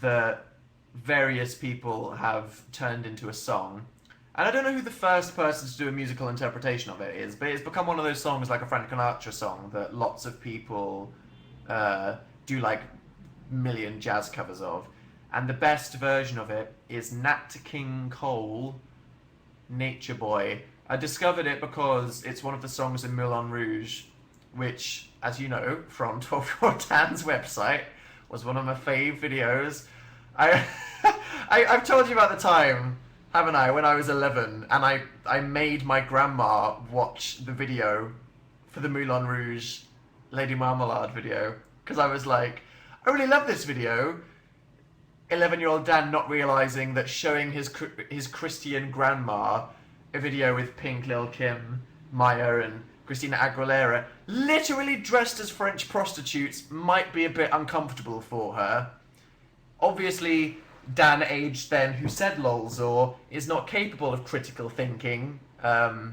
that various people have turned into a song. And I don't know who the first person to do a musical interpretation of it is, but it's become one of those songs like a Frank Sinatra song that lots of people do like million jazz covers of. And the best version of it is Nat King Cole, Nature Boy. I discovered it because it's one of the songs in Moulin Rouge, which, as you know, from 12-Year-Old Dan's website, was one of my fave videos. I've told you about the time, haven't I, when I was 11, and I made my grandma watch the video for the Moulin Rouge Lady Marmalade video, because I was like, I really love this video. 11-year-old Dan not realising that showing his Christian grandma a video with Pink, Lil Kim, Maya and Christina Aguilera, literally dressed as French prostitutes, might be a bit uncomfortable for her. Obviously, Dan aged then, who said lols or is not capable of critical thinking. But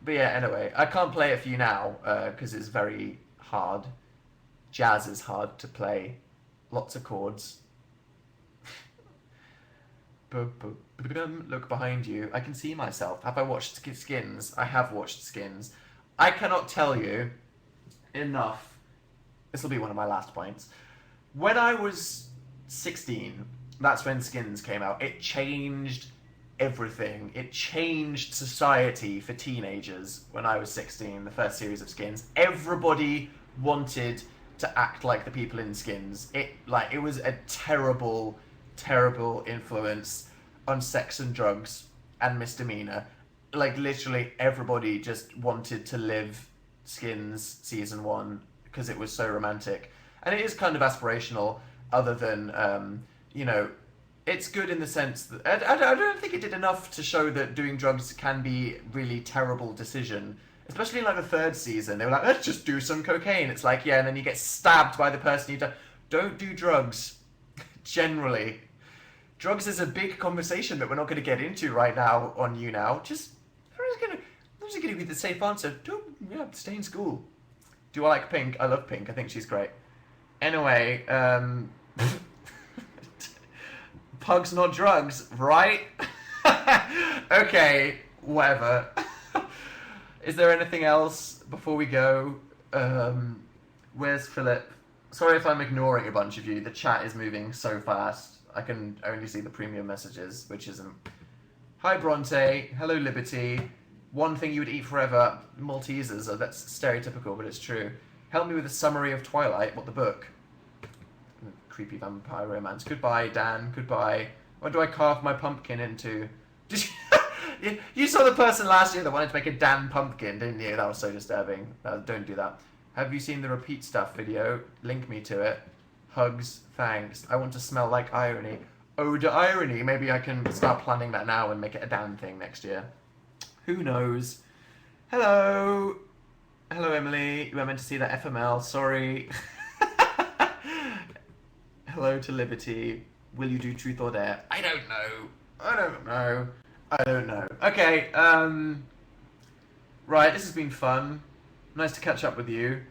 yeah, anyway, I can't play it for you now, because it's very hard. Jazz is hard to play. Lots of chords. Look behind you. I can see myself. Have I watched Skins? I have watched Skins. I cannot tell you enough. This will be one of my last points. When I was 16, that's when Skins came out. It changed everything. It changed society for teenagers when I was 16, the first series of Skins. Everybody wanted to act like the people in Skins. It was a terrible, terrible influence on sex and drugs and misdemeanor. Like, literally everybody just wanted to live Skins season 1 because it was so romantic. And it is kind of aspirational, other than, you know, it's good in the sense that I don't think it did enough to show that doing drugs can be really terrible decision. Especially in like the third season, they were like, let's just do some cocaine. It's like, yeah, and then you get stabbed by the person you don't do drugs. Generally. Drugs is a big conversation that we're not going to get into right now on YouNow. I'm just going to be the safe answer. Stay in school. Do I like Pink? I love Pink. I think she's great. Anyway, pugs not drugs, right? Okay, whatever. Is there anything else before we go? Where's Philip? Sorry if I'm ignoring a bunch of you. The chat is moving so fast. I can only see the premium messages, which isn't. Hi, Bronte. Hello, Liberty. One thing you would eat forever. Maltesers. Oh, that's stereotypical, but it's true. Help me with a summary of Twilight. What, the book? Creepy vampire romance. Goodbye, Dan. Goodbye. What do I carve my pumpkin into? You saw the person last year that wanted to make a Dan pumpkin, didn't you? That was so disturbing. Don't do that. Have you seen the repeat stuff video? Link me to it. Hugs. Thanks. I want to smell like irony. Ode to irony. Maybe I can start planning that now and make it a Dan thing next year. Who knows? Hello. Hello, Emily. You were meant to see that FML. Sorry. Hello to Liberty. Will you do truth or dare? I don't know. Okay, right, this has been fun. Nice to catch up with you.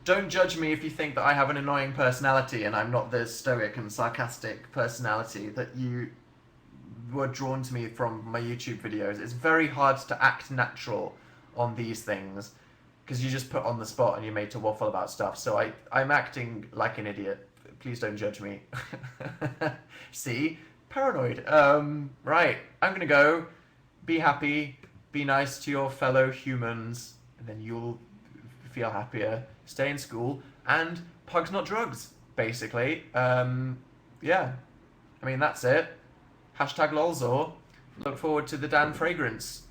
Don't judge me if you think that I have an annoying personality and I'm not the stoic and sarcastic personality that you were drawn to me from my YouTube videos. It's very hard to act natural on these things because you just put on the spot and you're made to waffle about stuff. So I'm acting like an idiot. Please don't judge me. See? Paranoid. Right. I'm gonna go. Be happy. Be nice to your fellow humans. And then you'll feel happier. Stay in school. And pugs not drugs, basically. yeah, I mean, that's it. Hashtag lolzor. Look forward to the Dan fragrance.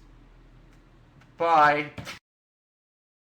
Bye.